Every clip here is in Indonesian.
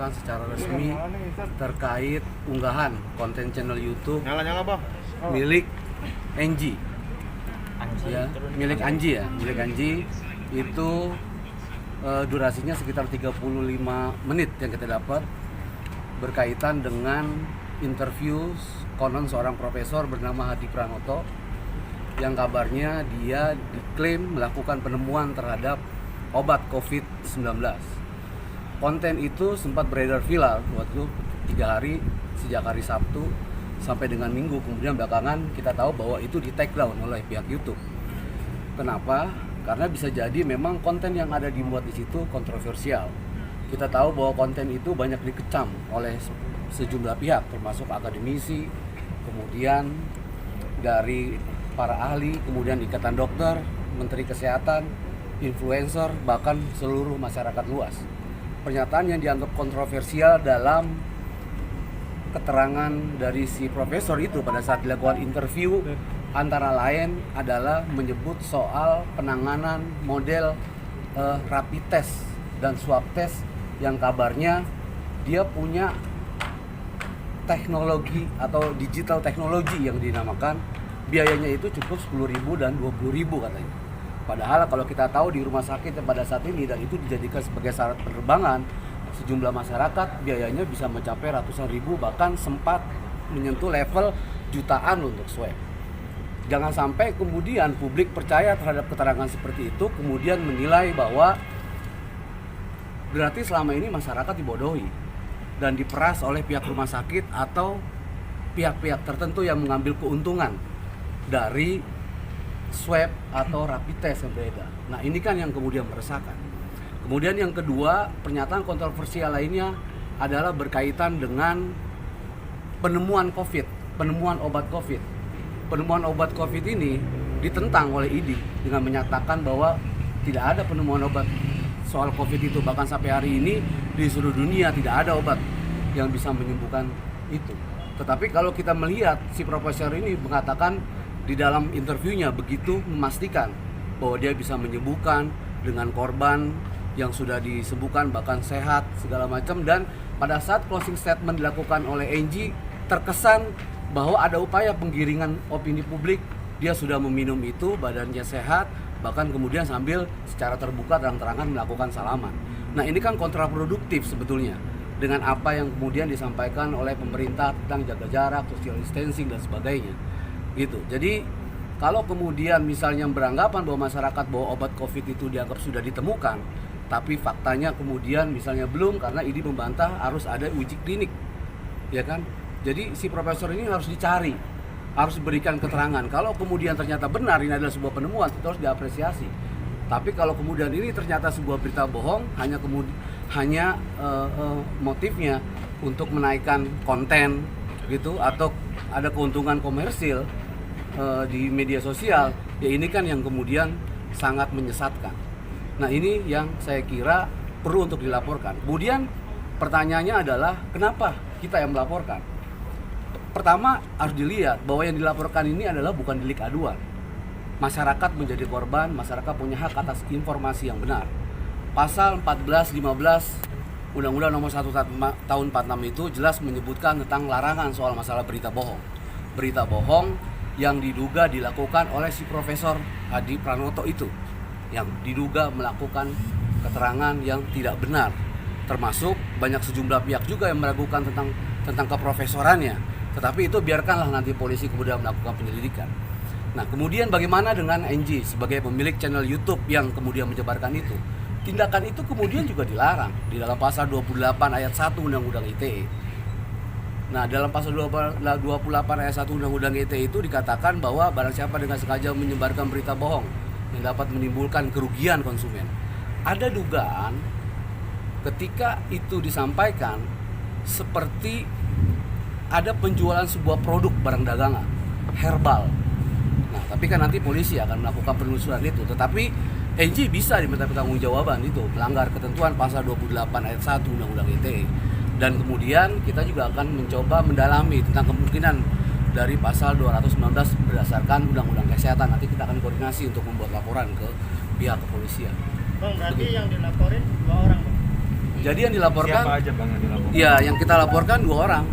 melaporkan secara resmi terkait unggahan konten channel YouTube milik Anji. Ya, milik Anji itu durasinya sekitar 35 menit yang kita dapat berkaitan dengan interview konon seorang profesor bernama Hadi Pranoto yang kabarnya dia diklaim melakukan penemuan terhadap obat COVID-19. Konten itu sempat beredar viral waktu 3 hari sejak hari Sabtu sampai dengan Minggu, kemudian belakangan kita tahu bahwa itu di take down oleh pihak YouTube. Kenapa? Karena bisa jadi memang konten yang ada dimuat di situ kontroversial. Kita tahu bahwa konten itu banyak dikecam oleh sejumlah pihak, termasuk akademisi, kemudian dari para ahli, kemudian Ikatan Dokter, Menteri Kesehatan, influencer, bahkan seluruh masyarakat luas. Pernyataan yang dianggap kontroversial dalam keterangan dari si profesor itu pada saat dilakukan interview antara lain adalah menyebut soal penanganan model rapid test dan swab test yang kabarnya dia punya teknologi atau digital teknologi yang dinamakan, biayanya itu cukup 10.000 dan 20.000 katanya. Padahal kalau kita tahu di rumah sakit pada saat ini dan itu dijadikan sebagai syarat penerbangan, sejumlah masyarakat biayanya bisa mencapai ratusan ribu, bahkan sempat menyentuh level jutaan untuk swab. Jangan sampai kemudian publik percaya terhadap keterangan seperti itu, kemudian menilai bahwa berarti selama ini masyarakat dibodohi dan diperas oleh pihak rumah sakit atau pihak-pihak tertentu yang mengambil keuntungan dari swab atau rapid test yang beredar. Nah, ini kan yang kemudian meresahkan. Kemudian yang kedua, pernyataan kontroversial lainnya adalah berkaitan dengan penemuan obat COVID. Penemuan obat COVID ini ditentang oleh ID dengan menyatakan bahwa tidak ada penemuan obat soal COVID itu. Bahkan sampai hari ini di seluruh dunia tidak ada obat yang bisa menyembuhkan itu. Tetapi kalau kita melihat si profesor ini mengatakan di dalam interviewnya begitu memastikan bahwa dia bisa menyembuhkan dengan korban yang sudah disembuhkan bahkan sehat segala macam, dan pada saat closing statement dilakukan oleh Anji terkesan bahwa ada upaya penggiringan opini publik, dia sudah meminum itu, badannya sehat, bahkan kemudian sambil secara terbuka terang-terangan melakukan salaman. Nah, ini kan kontraproduktif sebetulnya dengan apa yang kemudian disampaikan oleh pemerintah tentang jaga jarak, social distancing dan sebagainya. Gitu. Jadi kalau kemudian misalnya beranggapan bahwa masyarakat bahwa obat COVID itu dianggap sudah ditemukan, tapi faktanya kemudian misalnya belum, karena ini membantah harus ada uji klinik, ya kan? Jadi si profesor ini harus dicari, harus diberikan keterangan. Kalau kemudian ternyata benar ini adalah sebuah penemuan, itu harus diapresiasi. Tapi kalau kemudian ini ternyata sebuah berita bohong, hanya motifnya untuk menaikkan konten gitu, atau ada keuntungan komersil di media sosial, ya ini kan yang kemudian sangat menyesatkan. Nah, ini yang saya kira perlu untuk dilaporkan. Kemudian pertanyaannya adalah kenapa kita yang melaporkan? Pertama harus dilihat bahwa yang dilaporkan ini adalah bukan delik aduan. Masyarakat menjadi korban, masyarakat punya hak atas informasi yang benar. Pasal 14, 15 Undang-Undang Nomor 1 Tahun 46 itu jelas menyebutkan tentang larangan soal masalah berita bohong. Berita bohong yang diduga dilakukan oleh si Profesor Hadi Pranoto itu, yang diduga melakukan keterangan yang tidak benar. Termasuk banyak sejumlah pihak juga yang meragukan tentang keprofesorannya. Tetapi itu biarkanlah nanti polisi kemudian melakukan penyelidikan. Nah, kemudian bagaimana dengan Anji sebagai pemilik channel YouTube yang kemudian menyebarkan itu? Tindakan itu kemudian juga dilarang di dalam pasal 28 ayat 1 Undang-Undang ITE. Nah, dalam pasal 28 ayat 1 Undang-Undang ITE itu dikatakan bahwa barang siapa dengan sengaja menyebarkan berita bohong yang dapat menimbulkan kerugian konsumen. Ada dugaan ketika itu disampaikan seperti ada penjualan sebuah produk barang dagangan herbal. Nah, tapi kan nanti polisi akan melakukan penelusuran itu. Tetapi Anji bisa diminta pertanggungjawaban itu melanggar ketentuan pasal 28 ayat 1 Undang-Undang ITE. Dan kemudian kita juga akan mencoba mendalami tentang kemungkinan dari pasal 219 berdasarkan Undang-Undang Kesehatan. Nanti kita akan koordinasi untuk membuat laporan ke pihak kepolisian. Bang, berarti yang dilaporin 2 orang, Bang? Jadi yang dilaporkan siapa aja Bang yang dilaporkan? ya, yang kita laporkan 2 orang.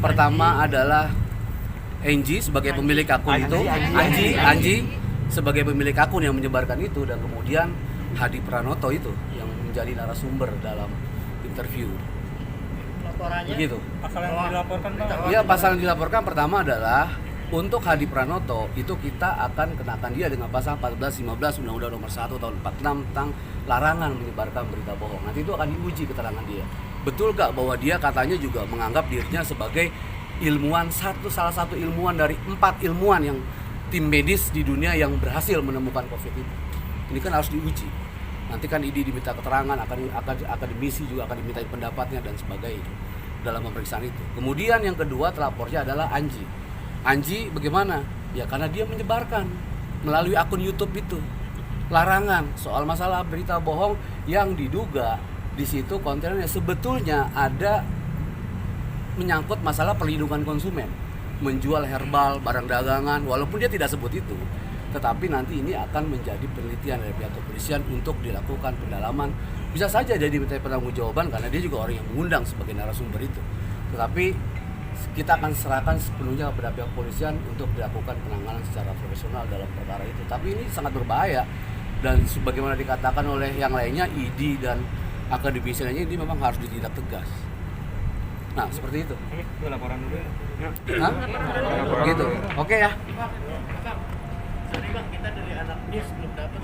Pertama adalah Angie sebagai pemilik akun itu, Angie sebagai pemilik akun yang menyebarkan itu, dan kemudian Hadi Pranoto itu yang menjadi narasumber dalam interview. Laporannya Begitu. Pasal yang dilaporkan Bang? Iya, pasal yang dilaporkan pertama adalah untuk Hadi Pranoto itu kita akan kenakan dia dengan pasal 14-15 Undang-Undang Nomor 1 Tahun 46 tentang larangan menyebarkan berita bohong. Nanti itu akan diuji keterangan dia. Betul gak bahwa dia katanya juga menganggap dirinya sebagai ilmuwan, salah satu ilmuwan dari 4 ilmuwan yang tim medis di dunia yang berhasil menemukan COVID itu. Ini kan harus diuji. Nanti kan ID diminta keterangan, akademisi juga akan diminta pendapatnya dan sebagainya dalam pemeriksaan itu. Kemudian yang kedua telapornya adalah Angie. Angie bagaimana? Ya karena dia menyebarkan melalui akun YouTube itu larangan soal masalah berita bohong yang diduga di situ kontennya sebetulnya ada menyangkut masalah perlindungan konsumen, menjual herbal, barang dagangan, walaupun dia tidak sebut itu, tetapi nanti ini akan menjadi penelitian dari pihak kepolisian untuk dilakukan pendalaman. Bisa saja jadi minta pertanggungjawaban karena dia juga orang yang mengundang sebagai narasumber itu. Tetapi kita akan serahkan sepenuhnya kepada pihak kepolisian untuk dilakukan penanganan secara profesional dalam perkara itu. Tapi ini sangat berbahaya dan sebagaimana dikatakan oleh yang lainnya, ID dan akademisi lainnya, ini memang harus ditindak tegas. Nah, seperti itu. Oke, gue laporan dulu ya. Hah? Gitu. Oke ya. Sorry bang, kita dari anak news belum dapat.